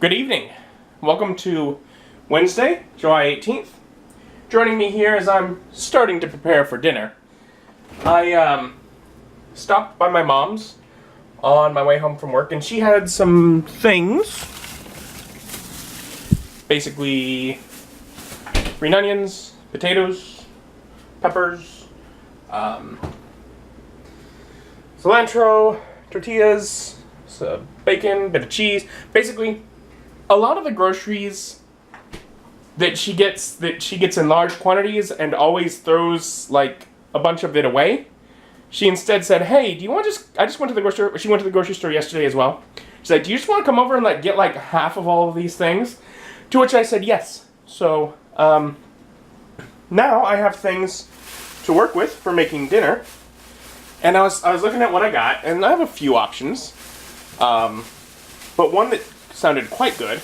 Good evening. Welcome to Wednesday, July 18th. Joining me here as I'm starting to prepare for dinner. I stopped by my mom's on my way home from work, and she had some things. Basically, green onions, potatoes, peppers, cilantro, tortillas, bacon, bit of cheese. Basically, a lot of the groceries that she gets in large quantities and always throws like a bunch of it away. She instead said, "Hey, do you want I just went to the grocery store." She went to the grocery store yesterday as well. She said, "Do you just want to come over and get like half of all of these things?" To which I said yes. So now I have things to work with for making dinner. And I was looking at what I got, and I have a few options. But one that sounded quite good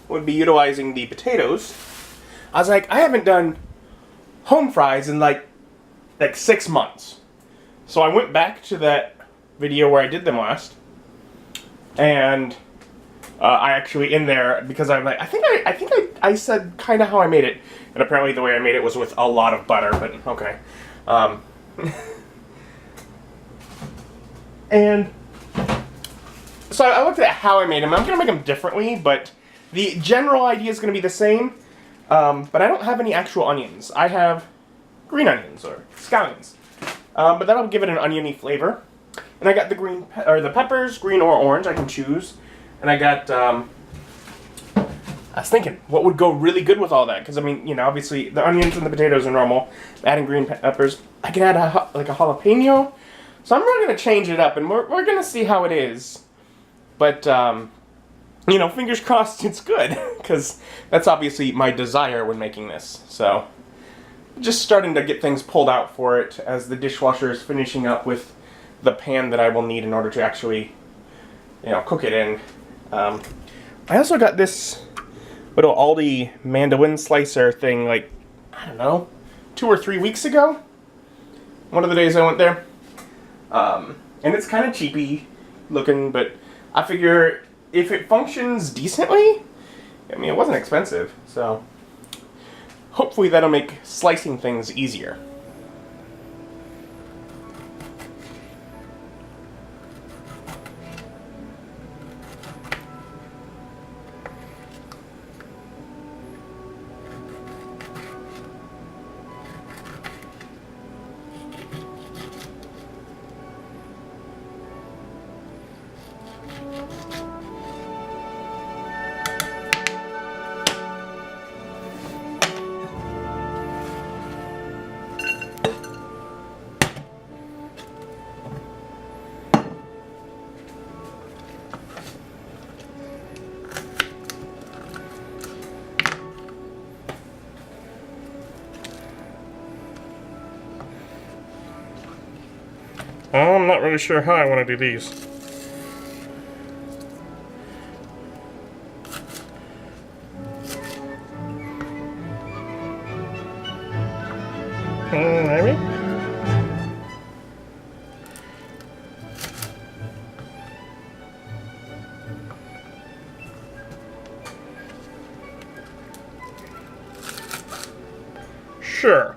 would be utilizing the potatoes. I was like, I haven't done home fries in like 6 months. So I went back to that video where I did them last, and I actually in there, because I'm like, I think I said kind of how I made it, and apparently the way I made it was with a lot of butter, but okay. And so I looked at how I made them. I'm going to make them differently, but the general idea is going to be the same. But I don't have any actual onions. I have green onions, or scallions. But that'll give it an oniony flavor. And I got the peppers, green or orange, I can choose. And I got, I was thinking, what would go really good with all that? Because, I mean, you know, obviously the onions and the potatoes are normal. Adding green peppers. I can add a jalapeno. So I'm really going to change it up, and we're going to see how it is. But, you know, fingers crossed it's good, because that's obviously my desire when making this. So, just starting to get things pulled out for it as the dishwasher is finishing up with the pan that I will need in order to actually, you know, cook it in. I also got this little Aldi mandolin slicer thing, like, I don't know, 2 or 3 weeks ago. One of the days I went there. And it's kind of cheapy looking, but I figure if it functions decently, I mean, it wasn't expensive, so hopefully that'll make slicing things easier. I'm not really sure how I want to do these. Maybe? Sure.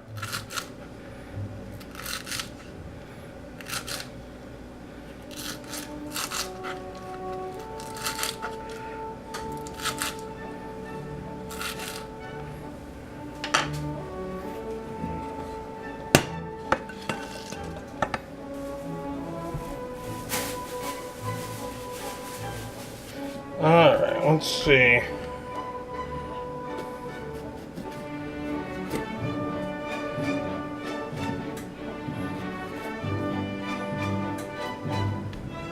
Alright, let's see.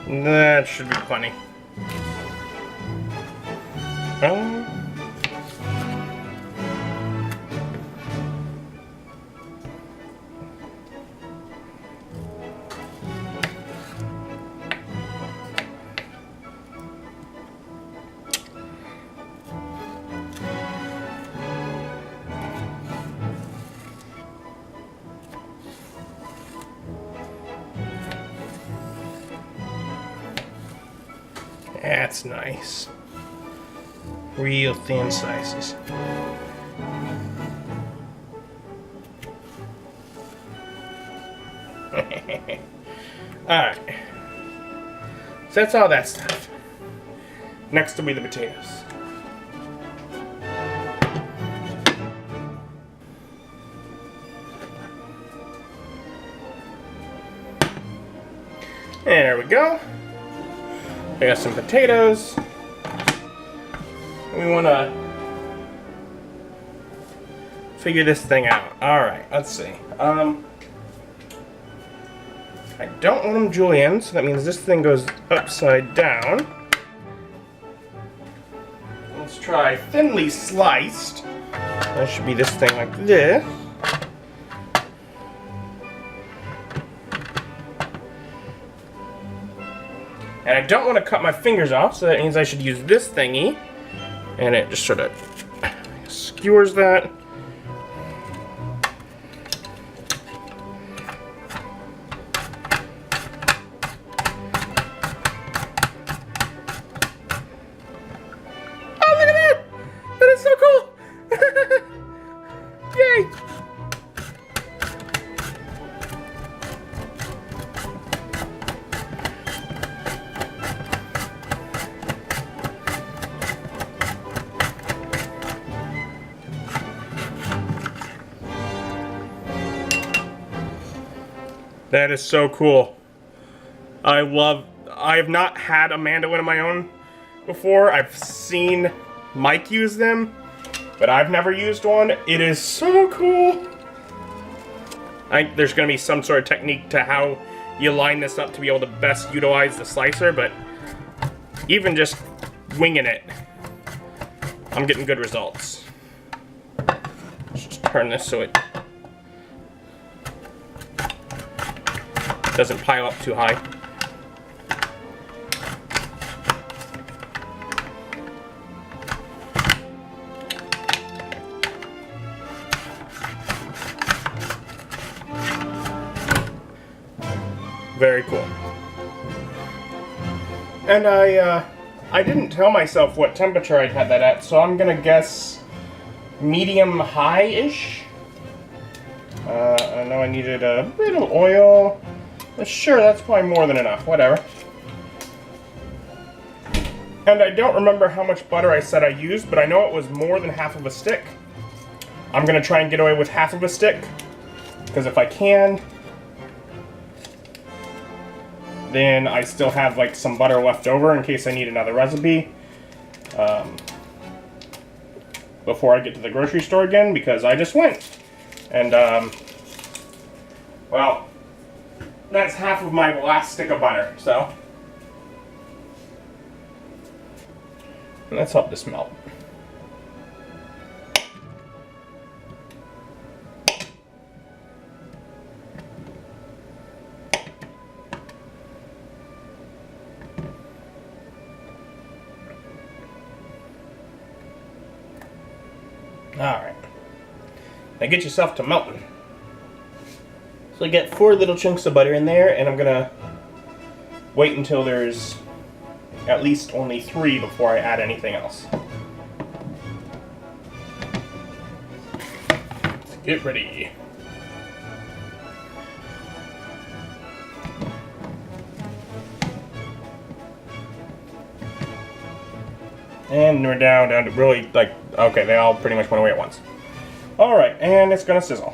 That should be plenty. That's nice. Real thin slices. Alright. So that's all that stuff. Next will be the potatoes. There we go. I got some potatoes. We want to figure this thing out. Alright, let's see. I don't want them julienne, so that means this thing goes upside down. Let's try thinly sliced. That should be this thing like this. And I don't want to cut my fingers off, so that means I should use this thingy. And it just sort of skewers that. Oh, look at that! That is so cool! Yay! That is so cool. I have not had a mandolin of my own before. I've seen Mike use them, but I've never used one. It is so cool. There's going to be some sort of technique to how you line this up to be able to best utilize the slicer, but even just winging it, I'm getting good results. Let's just turn this so it doesn't pile up too high. Very cool. And I didn't tell myself what temperature I'd had that at, so I'm gonna guess medium high-ish. I know I needed a little oil. Sure, that's probably more than enough. Whatever. And I don't remember how much butter I said I used, but I know it was more than half of a stick. I'm gonna try and get away with half of a stick, because if I can, then I still have like some butter left over in case I need another recipe before I get to the grocery store again, because I just went. And, well, that's half of my last stick of butter, so. Let's help this melt. Alright. Now get yourself to melting. So I get 4 little chunks of butter in there, and I'm gonna wait until there's at least only 3 before I add anything else. Let's get ready. And we're down to really, like, okay, they all pretty much went away at once. Alright, and it's gonna sizzle.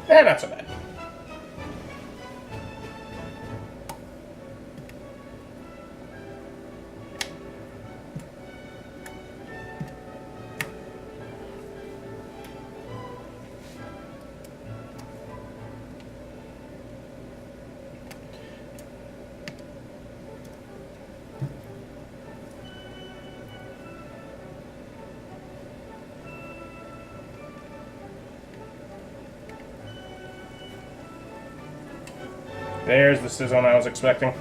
Not so bad. There's the sizzle I was expecting.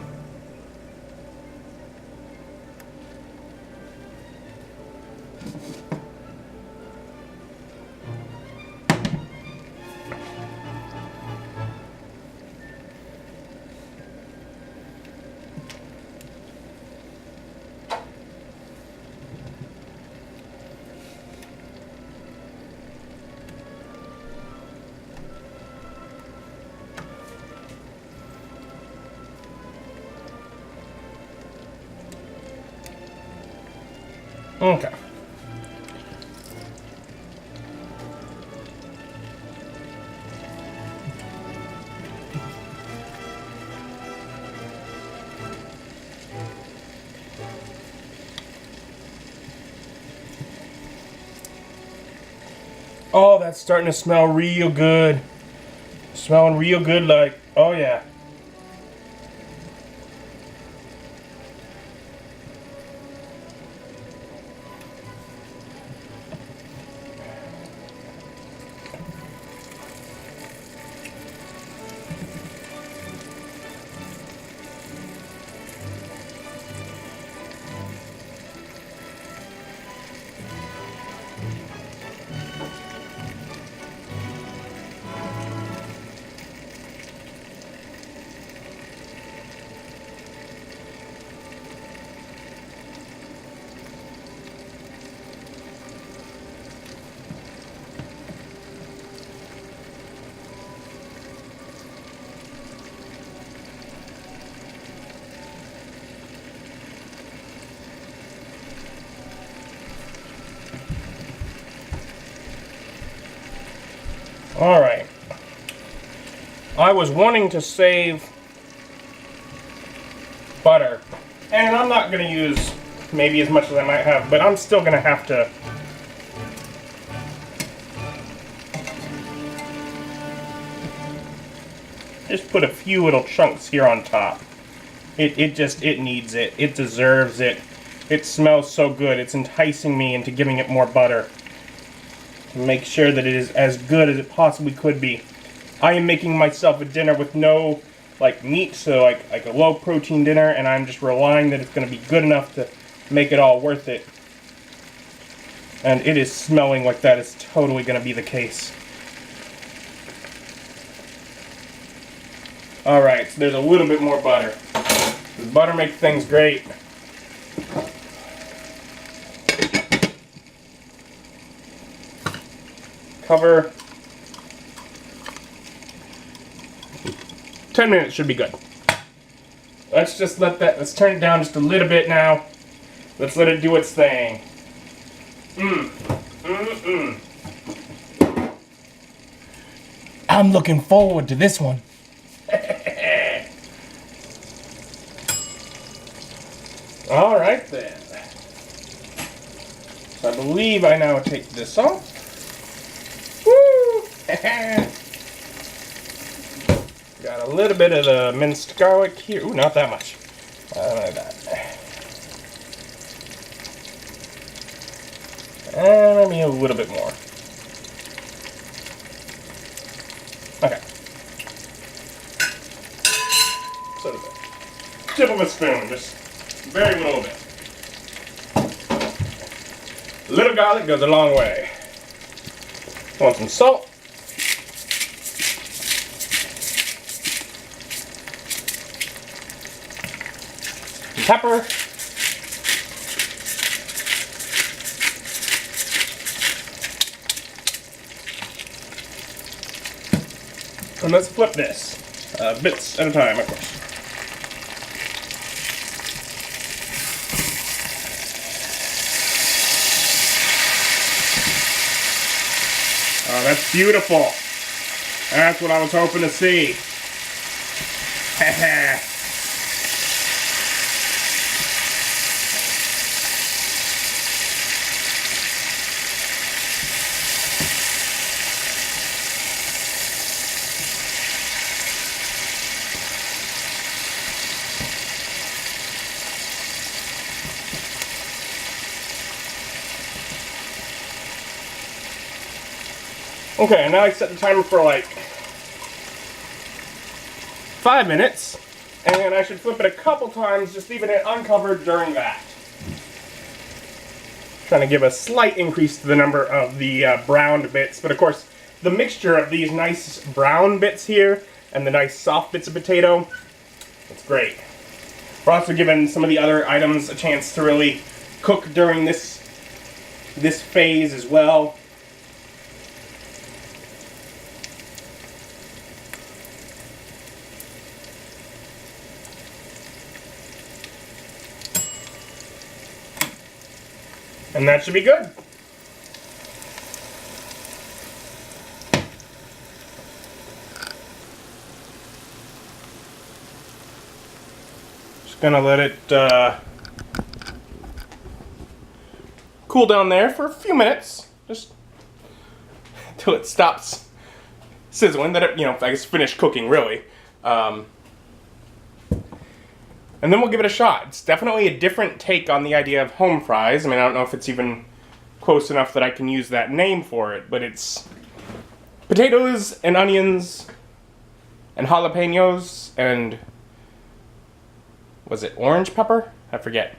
Okay. Oh, that's starting to smell real good. Smelling real good, like, oh yeah. Alright. I was wanting to save butter. And I'm not going to use maybe as much as I might have, but I'm still going to have to just put a few little chunks here on top. It needs it. It deserves it. It smells so good. It's enticing me into giving it more butter. To make sure that it is as good as it possibly could be. I am making myself a dinner with no meat, so like a low protein dinner, and I'm just relying that it's going to be good enough to make it all worth it. And it is smelling like that is totally going to be the case. Alright, so there's a little bit more butter. The butter makes things great. Cover. 10 minutes should be good. Let's just let's turn it down just a little bit now. Let's let it do its thing. I'm looking forward to this one. Alright then. So I believe I now take this off. Woo! Got a little bit of the minced garlic here. Ooh, not that much. Like that. And maybe a little bit more. Okay. So does it. Tip of a spoon, just very little bit. Little garlic goes a long way. Want some salt. Some pepper. And let's flip this. Bits at a time, of course. Oh, that's beautiful. That's what I was hoping to see. Okay, now I set the timer for like 5 minutes, and I should flip it a couple times, just leaving it uncovered during that. Trying to give a slight increase to the number of the browned bits, but of course, the mixture of these nice brown bits here and the nice soft bits of potato, it's great. We're also giving some of the other items a chance to really cook during this phase as well. And that should be good. Just gonna let it cool down there for a few minutes, just till it stops sizzling. That it, I guess finish cooking really. And then we'll give it a shot. It's definitely a different take on the idea of home fries. I mean, I don't know if it's even close enough that I can use that name for it, but it's potatoes and onions and jalapenos and, was it orange pepper? I forget.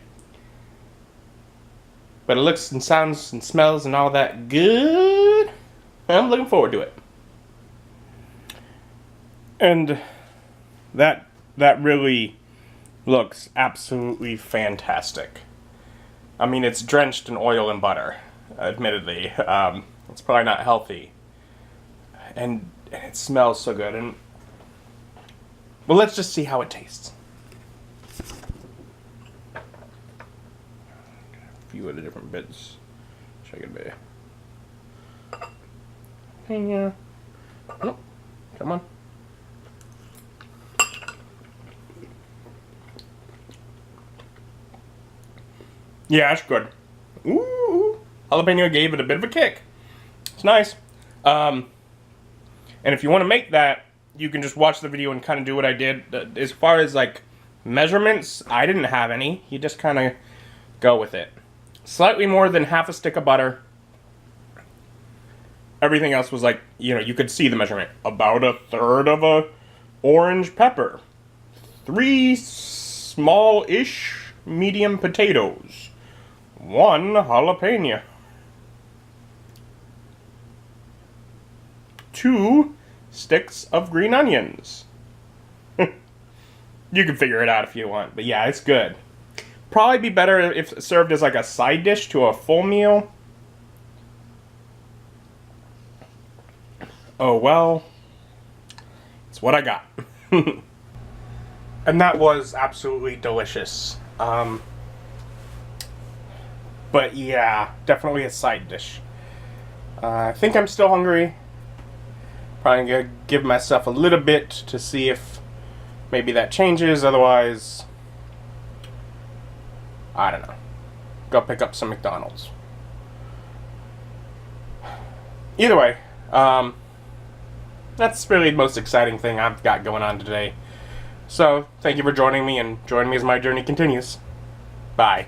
But it looks and sounds and smells and all that good. I'm looking forward to it. And that really looks absolutely fantastic. I mean, it's drenched in oil and butter, admittedly. It's probably not healthy. And it smells so good. And well, let's just see how it tastes. A few of the different bits. Check it there. Yeah. Oh, come on. Yeah, it's good. Ooh, jalapeno gave it a bit of a kick. It's nice. And if you want to make that, you can just watch the video and kind of do what I did. As far as like measurements, I didn't have any. You just kind of go with it. Slightly more than half a stick of butter. Everything else was like, you could see the measurement. About a third of a orange pepper. 3 small-ish medium potatoes. 1 jalapeno. 2 sticks of green onions. You can figure it out if you want, but yeah, it's good. Probably be better if served as like a side dish to a full meal. Oh well, it's what I got. And that was absolutely delicious. But yeah, definitely a side dish. I think I'm still hungry. Probably gonna give myself a little bit to see if maybe that changes. Otherwise, I don't know. Go pick up some McDonald's. Either way, that's really the most exciting thing I've got going on today. So, thank you for joining me, and join me as my journey continues. Bye.